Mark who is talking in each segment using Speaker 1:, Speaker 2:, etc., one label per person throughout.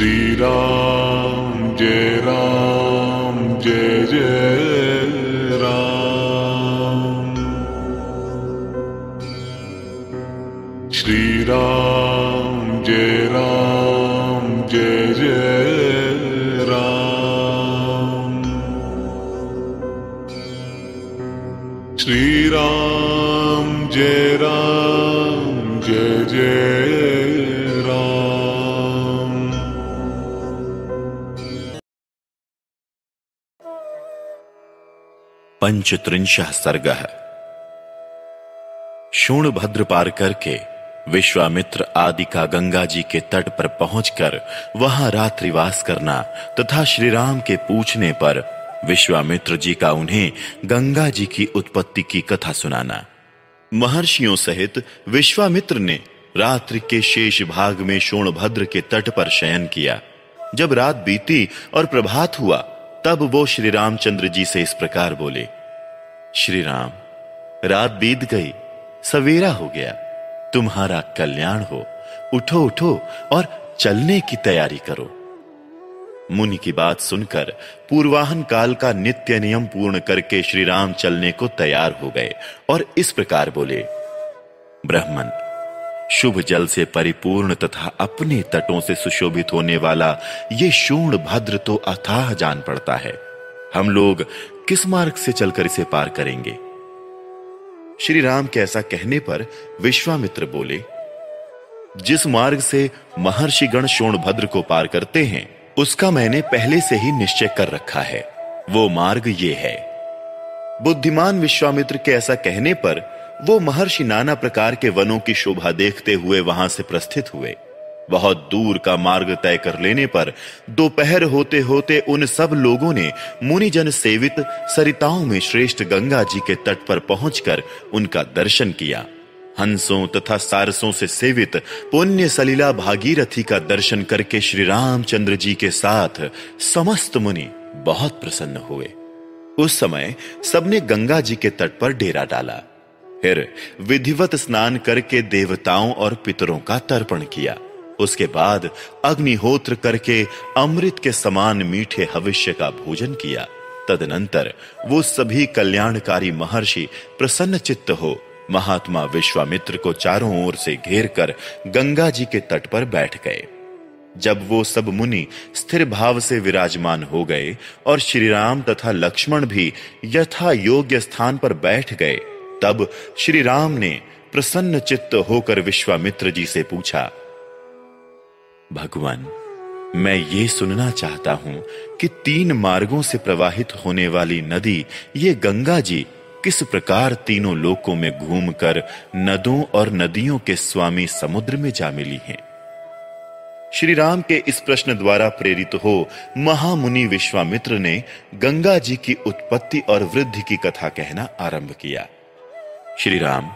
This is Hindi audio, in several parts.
Speaker 1: श्री राम जय जय राम। श्री राम जय जय राम। श्री राम जय जय राम।
Speaker 2: पंचत्रिंशः सर्गः। शोणभद्र पार करके विश्वामित्र आदि का गंगा जी के तट पर पहुंचकर वहां रात्रिवास करना तथा श्री राम के पूछने पर विश्वामित्र जी का उन्हें गंगा जी की उत्पत्ति की कथा सुनाना। महर्षियों सहित विश्वामित्र ने रात्रि के शेष भाग में शोणभद्र के तट पर शयन किया। जब रात बीती और प्रभात हुआ तब वो श्री रामचंद्र जी से इस प्रकार बोले, श्री राम, रात बीत गई, सवेरा हो गया, तुम्हारा कल्याण हो, उठो उठो और चलने की तैयारी करो। मुनि की बात सुनकर पूर्वाहन काल का नित्य नियम पूर्ण करके श्री राम चलने को तैयार हो गए और इस प्रकार बोले, ब्राह्मण, शुभ जल से परिपूर्ण तथा अपने तटों से सुशोभित होने वाला ये शोणभद्र तो अथाह जान पड़ता है। हम लोग किस मार्ग से चलकर इसे पार करेंगे? श्री राम के ऐसा कहने पर विश्वामित्र बोले, जिस मार्ग से महर्षिगण शोणभद्र को पार करते हैं उसका मैंने पहले से ही निश्चय कर रखा है। वो मार्ग ये है। बुद्धिमान विश्वामित्र के ऐसा कहने पर वो महर्षि नाना प्रकार के वनों की शोभा देखते हुए वहां से प्रस्थित हुए। बहुत दूर का मार्ग तय कर लेने पर दोपहर होते होते उन सब लोगों ने मुनिजन सेवित सरिताओं में श्रेष्ठ गंगा जी के तट पर पहुंचकर उनका दर्शन किया। हंसों तथा सारसों से सेवित पुण्य सलिला भागीरथी का दर्शन करके श्री रामचंद्र जी के साथ समस्त मुनि बहुत प्रसन्न हुए। उस समय सबने गंगा जी के तट पर डेरा डाला। फिर विधिवत स्नान करके देवताओं और पितरों का तर्पण किया। उसके बाद अग्निहोत्र करके अमृत के समान मीठे हविष्य का भोजन किया। तदनंतर वो सभी कल्याणकारी महर्षि प्रसन्न चित्त हो महात्मा विश्वामित्र को चारों ओर से घेरकर गंगा जी के तट पर बैठ गए। जब वो सब मुनि स्थिर भाव से विराजमान हो गए और श्री राम तथा लक्ष्मण भी यथा योग्य स्थान पर बैठ गए, तब श्री राम ने प्रसन्न चित्त होकर विश्वामित्र जी से पूछा, भगवान, मैं ये सुनना चाहता हूं कि 3 मार्गों से प्रवाहित होने वाली नदी ये गंगा जी किस प्रकार तीनों लोकों में घूमकर नदों और नदियों के स्वामी समुद्र में जा मिली हैं। श्री राम के इस प्रश्न द्वारा प्रेरित हो महामुनि विश्वामित्र ने गंगा जी की उत्पत्ति और वृद्धि की कथा कहना आरंभ किया। श्री राम,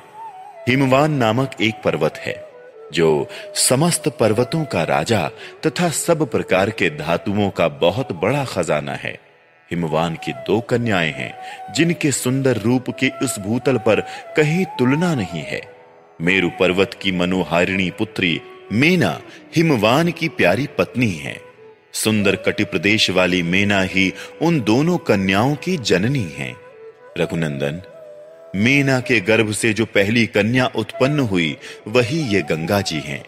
Speaker 2: हिमवान नामक एक पर्वत है जो समस्त पर्वतों का राजा तथा सब प्रकार के धातुओं का बहुत बड़ा खजाना है। हिमवान की 2 कन्याएं हैं जिनके सुंदर रूप की इस भूतल पर कहीं तुलना नहीं है। मेरु पर्वत की मनोहारिणी पुत्री मेना हिमवान की प्यारी पत्नी है। सुंदर कटि प्रदेश वाली मेना ही उन दोनों कन्याओं की जननी है। रघुनंदन, मेना के गर्भ से जो पहली कन्या उत्पन्न हुई वही ये गंगा जी हैं।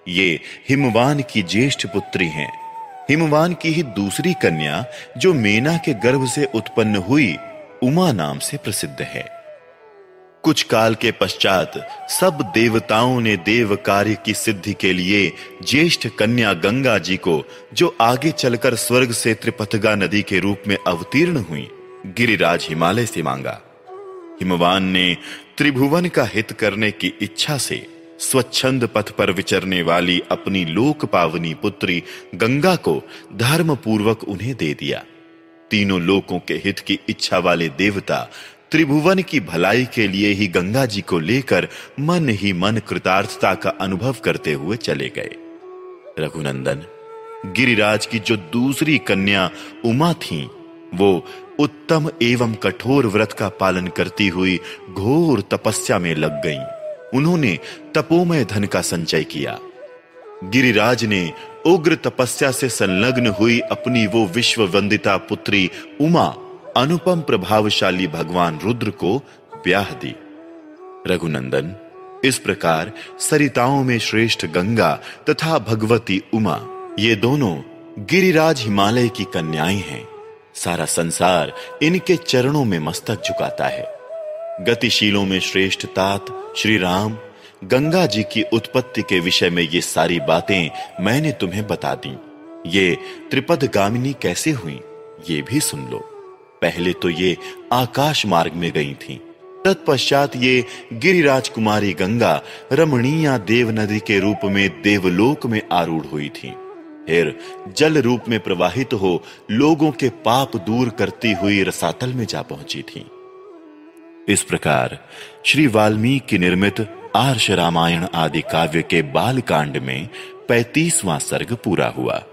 Speaker 2: ये हिमवान की ज्येष्ठ पुत्री हैं। हिमवान की ही दूसरी कन्या जो मेना के गर्भ से उत्पन्न हुई उमा नाम से प्रसिद्ध है। कुछ काल के पश्चात सब देवताओं ने देव कार्य की सिद्धि के लिए ज्येष्ठ कन्या गंगा जी को, जो आगे चलकर स्वर्ग से त्रिपथगा नदी के रूप में अवतीर्ण हुई, गिरिराज हिमालय से मांगा। हिमवान ने त्रिभुवन का हित करने की इच्छा से स्वच्छंद पथ पर विचरने वाली अपनी लोक पावनी पुत्री गंगा को धर्म पूर्वक उन्हें दे दिया। तीनों लोकों के हित की इच्छा वाले देवता त्रिभुवन की भलाई के लिए ही गंगा जी को लेकर मन ही मन कृतार्थता का अनुभव करते हुए चले गए। रघुनंदन, गिरिराज की जो दूसरी कन्या उमा थी, वो उत्तम एवं कठोर व्रत का पालन करती हुई घोर तपस्या में लग गईं। उन्होंने तपोमय धन का संचय किया। गिरिराज ने उग्र तपस्या से संलग्न हुई अपनी वो विश्व वंदिता पुत्री उमा अनुपम प्रभावशाली भगवान रुद्र को ब्याह दी। रघुनंदन, इस प्रकार सरिताओं में श्रेष्ठ गंगा तथा भगवती उमा, ये दोनों गिरिराज हिमालय की कन्याएं हैं। सारा संसार इनके चरणों में मस्तक झुकाता है। गतिशीलों में श्रेष्ठ तात श्री राम, गंगा जी की उत्पत्ति के विषय में ये सारी बातें मैंने तुम्हें बता दी। ये त्रिपदगामिनी कैसे हुई ये भी सुन लो। पहले तो ये आकाश मार्ग में गई थीं। तत्पश्चात ये गिरिराज कुमारी गंगा रमणीया देव नदी के रूप में देवलोक में आरूढ़ हुई थी। फिर जल रूप में प्रवाहित हो लोगों के पाप दूर करती हुई रसातल में जा पहुंची थी। इस प्रकार श्री वाल्मीकि निर्मित आर्ष रामायण आदि काव्य के बाल कांड में 35वां सर्ग पूरा हुआ।